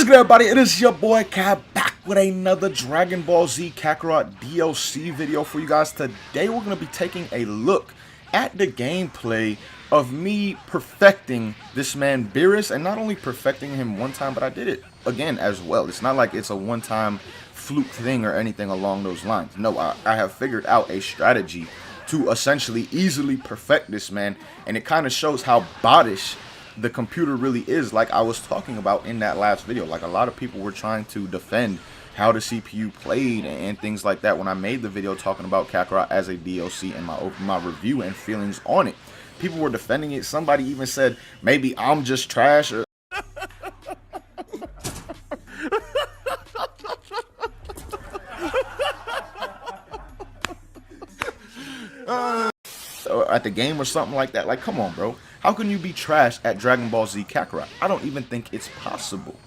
good, everybody? It is your boy Cab back with another Dragon Ball Z Kakarot DLC video for you guys. Today we're going to be taking a look at the gameplay of me perfecting this man Beerus, and not only perfecting him one time, but I did it again as well. It's not like it's a one-time fluke thing or anything along those lines. No, I have figured out a strategy to essentially easily perfect this man, and it kind of shows how bottish the computer really is, like I was talking about in that last video. Like, a lot of people were trying to defend how the CPU played and things like that when I made the video talking about Kakarot as a DLC and my review and feelings on it. People were defending it. Somebody even said maybe I'm just trash or at the game or something like that. Like, come on, bro. How can you be trash at Dragon Ball Z Kakarot? I don't even think it's possible.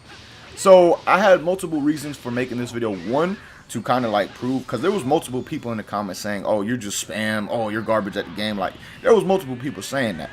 So I had multiple reasons for making this video. One, to kind of like prove, because there was multiple people in the comments saying, oh, you're just spam, oh, you're garbage at the game. Like, there was multiple people saying that.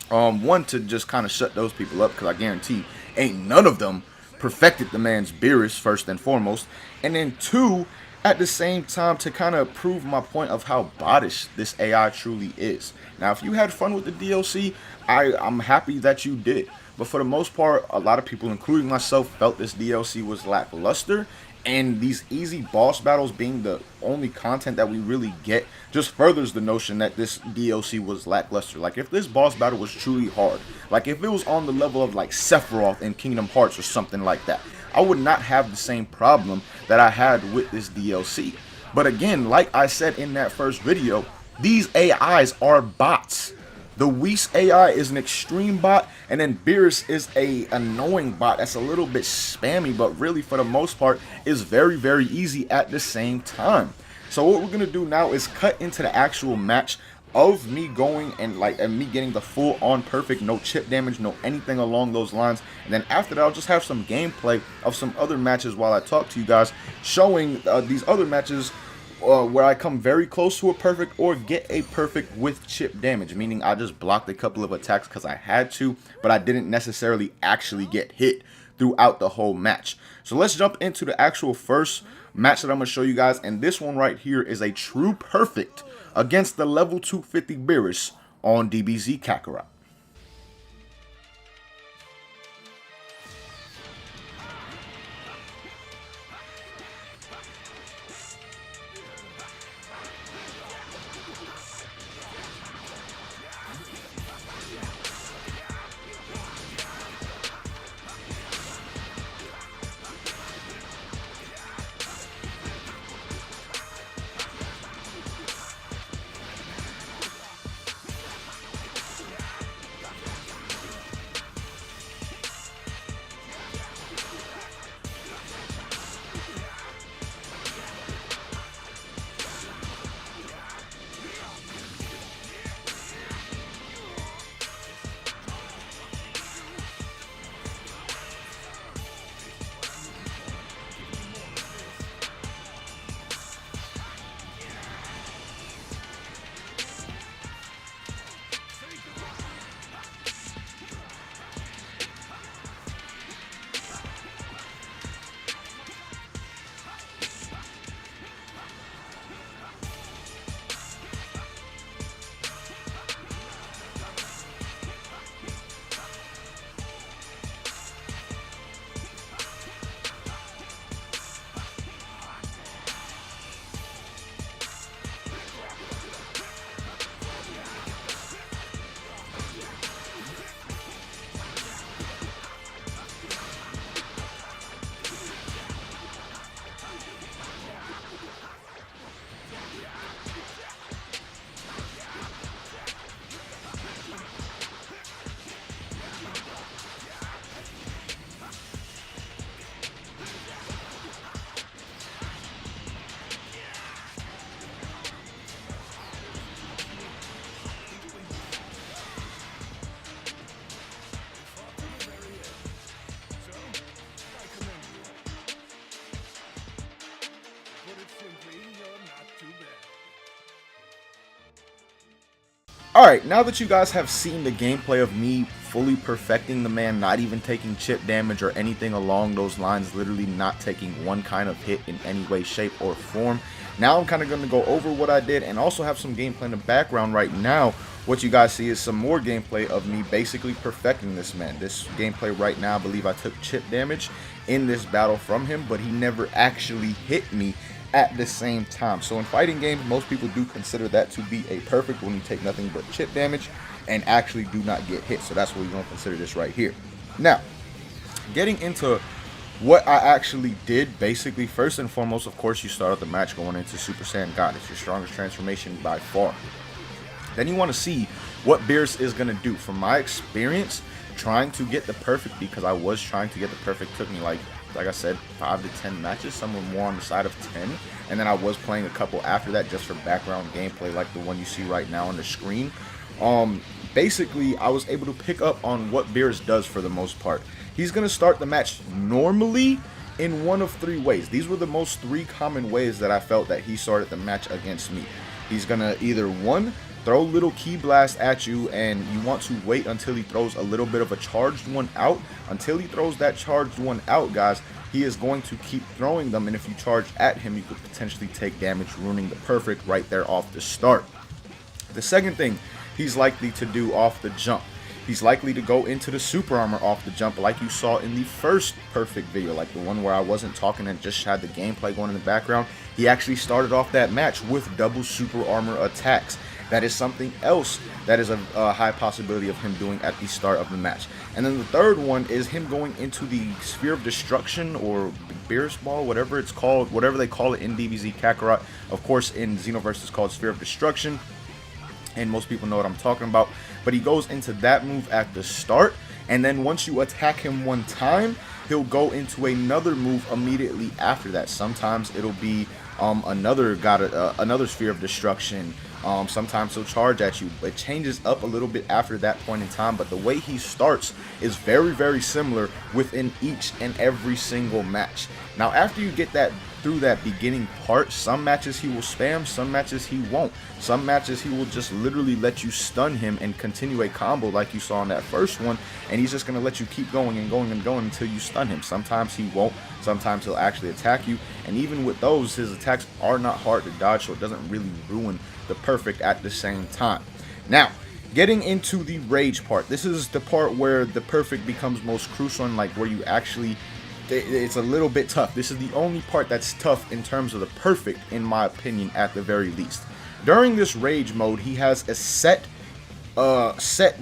One, to just kind of shut those people up, because I guarantee ain't none of them perfected the man's Beerus first and foremost. And then two, at the same time, to kind of prove my point of how bottish this AI truly is. Now, if you had fun with the DLC, I'm happy that you did. But for the most part, a lot of people, including myself, felt this DLC was lackluster. And these easy boss battles being the only content that we really get just furthers the notion that this DLC was lackluster. Like, if this boss battle was truly hard, like if it was on the level of like Sephiroth in Kingdom Hearts or something like that, I would not have the same problem that I had with this DLC. But again, like I said in that first video, these AIs are bots. The Whis AI is an extreme bot, and then Beerus is a annoying bot that's a little bit spammy, but really for the most part is very, very easy at the same time. So what we're gonna do now is cut into the actual match of me going and me getting the full on perfect, no chip damage, no anything along those lines. And then after that, I'll just have some gameplay of some other matches while I talk to you guys, showing these other matches where I come very close to a perfect or get a perfect with chip damage, meaning I just blocked a couple of attacks because I had to, but I didn't necessarily actually get hit throughout the whole match. So let's jump into the actual first match that I'm going to show you guys, and this one right here is a true perfect against the level 250 Beerus on DBZ Kakarot. Alright, now that you guys have seen the gameplay of me fully perfecting the man, not even taking chip damage or anything along those lines, literally not taking one kind of hit in any way, shape, or form. Now I'm kind of going to go over what I did and also have some gameplay in the background right now. What you guys see is some more gameplay of me basically perfecting this man. This gameplay right now, I believe I took chip damage in this battle from him, but he never actually hit me at the same time. So in fighting games, most people do consider that to be a perfect when you take nothing but chip damage and actually do not get hit. So that's what we're going to consider this right here. Now, getting into what I actually did, basically, first and foremost, of course, you start out the match going into Super Saiyan God. It's your strongest transformation by far. Then you want to see what Beerus is going to do. From my experience, trying to get the perfect, because I was trying to get the perfect, took me like I said, 5 to 10 matches. Some were more on the side of 10. And then I was playing a couple after that just for background gameplay, like the one you see right now on the screen. Basically, I was able to pick up on what Beerus does for the most part. He's going to start the match normally in one of 3 ways. These were the most 3 common ways that I felt that he started the match against me. He's going to either, 1, throw little key blast at you, and you want to wait until he throws a little bit of a charged one out. Until he throws that charged one out, guys, he is going to keep throwing them, and if you charge at him, you could potentially take damage, ruining the perfect right there off the start. The second thing he's likely to do off the jump, he's likely to go into the super armor off the jump, like you saw in the first perfect video, like the one where I wasn't talking and just had the gameplay going in the background. He actually started off that match with double super armor attacks. That is something else that is a high possibility of him doing at the start of the match. And then the third one is him going into the Sphere of Destruction, or Beerus Ball, whatever it's called, whatever they call it in DBZ Kakarot. Of course, in Xenoverse it's called Sphere of Destruction, and most people know what I'm talking about. But he goes into that move at the start, and then once you attack him one time, he'll go into another move immediately after that. Sometimes it'll be another Sphere of Destruction. Sometimes he'll charge at you. It changes up a little bit after that point in time, but the way he starts is very, very similar within each and every single match. Now, after you get that through that beginning part, some matches he will spam, some matches he won't. Some matches he will just literally let you stun him and continue a combo like you saw in that first one, and he's just going to let you keep going and going and going until you stun him. Sometimes he won't. Sometimes he'll actually attack you, and even with those, his attacks are not hard to dodge, so it doesn't really ruin the perfect at the same time. Now, getting into the rage part, this is the part where the perfect becomes most crucial, and like where you actually, it's a little bit tough. This is the only part that's tough in terms of the perfect, in my opinion, at the very least. During this rage mode, he has a set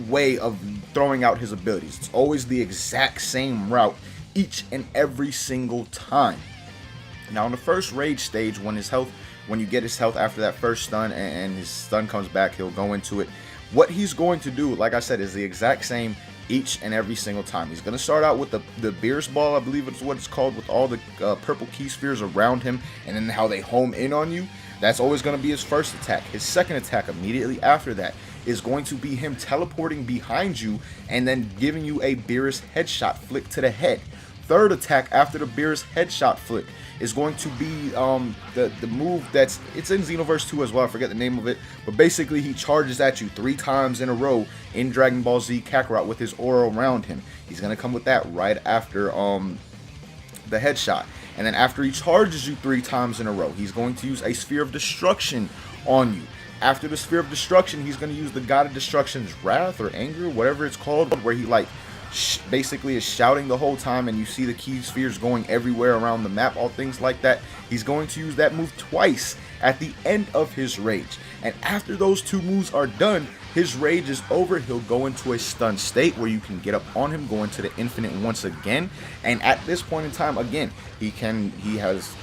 way of throwing out his abilities. It's always the exact same route each and every single time. Now, in the first rage stage, when you get his health after that first stun and his stun comes back, he'll go into it. What he's going to do, like I said, is the exact same each and every single time. He's going to start out with the Beerus Ball, I believe it's what it's called, with all the purple key spheres around him, and then how they home in on you. That's always going to be his first attack. His second attack immediately after that is going to be him teleporting behind you and then giving you a Beerus headshot flick to the head. Third attack after the Beerus headshot flick is going to be the move it's in Xenoverse 2 as well. I forget the name of it, but basically he charges at you 3 times in a row in Dragon Ball Z Kakarot with his aura around him. He's gonna come with that right after the headshot, and then after he charges you 3 times in a row, he's going to use a Sphere of Destruction on you. After the Sphere of Destruction, he's going to use the God of Destruction's Wrath or Anger, whatever it's called, where he like basically is shouting the whole time, and you see the key spheres going everywhere around the map, all things like that. He's going to use that move twice at the end of his rage, and after those 2 moves are done, his rage is over. He'll go into a stun state where you can get up on him, go into the infinite once again, and at this point in time, again,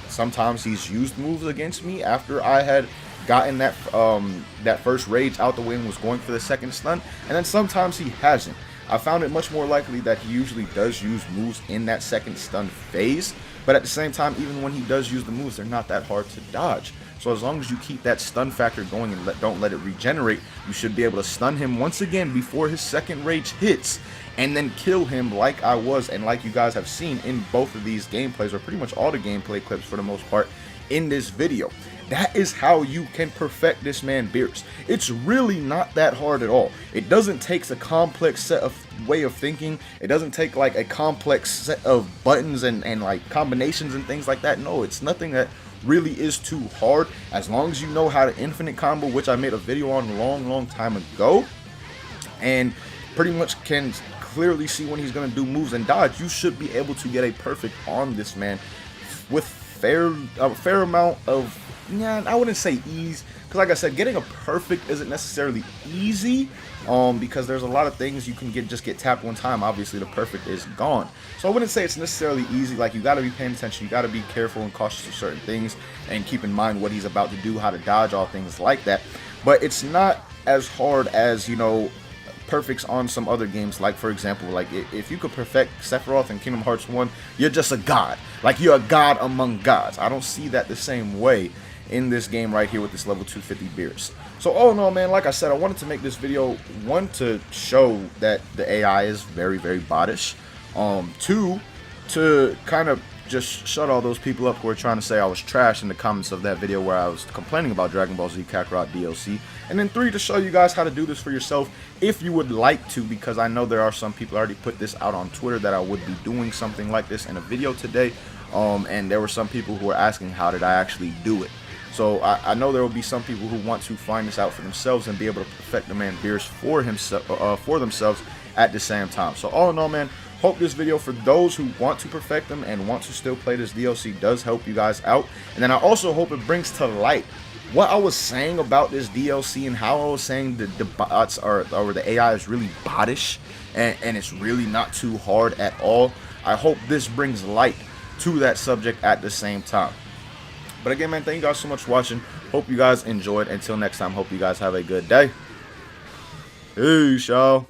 sometimes he's used moves against me after I had gotten that first rage out the way and was going for the second stun, and then sometimes he hasn't. I found it much more likely that he usually does use moves in that second stun phase, but at the same time, even when he does use the moves, they're not that hard to dodge. So as long as you keep that stun factor going and don't let it regenerate, you should be able to stun him once again before his second rage hits, and then kill him like I was, and like you guys have seen in both of these gameplays, or pretty much all the gameplay clips for the most part, in this video. That is how you can perfect this man Beerus. It's really not that hard at all. It doesn't take a complex set of way of thinking. It doesn't take like a complex set of buttons and like combinations and things like that. No, it's nothing that really is too hard. As long as you know how to infinite combo, which I made a video on a long time ago, and pretty much can clearly see when he's going to do moves and dodge, you should be able to get a perfect on this man with a fair amount of, yeah, I wouldn't say ease, because like I said, getting a perfect isn't necessarily easy, because there's a lot of things you can just get tapped one time. Obviously the perfect is gone, so I wouldn't say it's necessarily easy. Like, you got to be paying attention, you got to be careful and cautious of certain things, and keep in mind what he's about to do, how to dodge, all things like that. But it's not as hard as, you know, perfects on some other games. Like, for example, like if you could perfect Sephiroth in Kingdom Hearts 1, you're just a god. Like, you're a god among gods. I don't see that the same way in this game right here with this level 250 Beerus. So all in all, man, like I said, I wanted to make this video, one, to show that the AI is very bottish, two, to kind of just shut all those people up who are trying to say I was trash in the comments of that video where I was complaining about Dragon Ball Z Kakarot DLC. And then three, to show you guys how to do this for yourself if you would like to, because I know there are some people already put this out on Twitter that I would be doing something like this in a video today. And there were some people who were asking how did I actually do it. So I know there will be some people who want to find this out for themselves and be able to perfect the man Beerus for themselves at the same time. So all in all, man, hope this video, for those who want to perfect them and want to still play this DLC, does help you guys out. And then I also hope it brings to light what I was saying about this DLC and how I was saying the bots or the AI is really bottish and it's really not too hard at all. I hope this brings light to that subject at the same time. But again, man, thank you guys so much for watching. Hope you guys enjoyed. Until next time, hope you guys have a good day. Peace, y'all.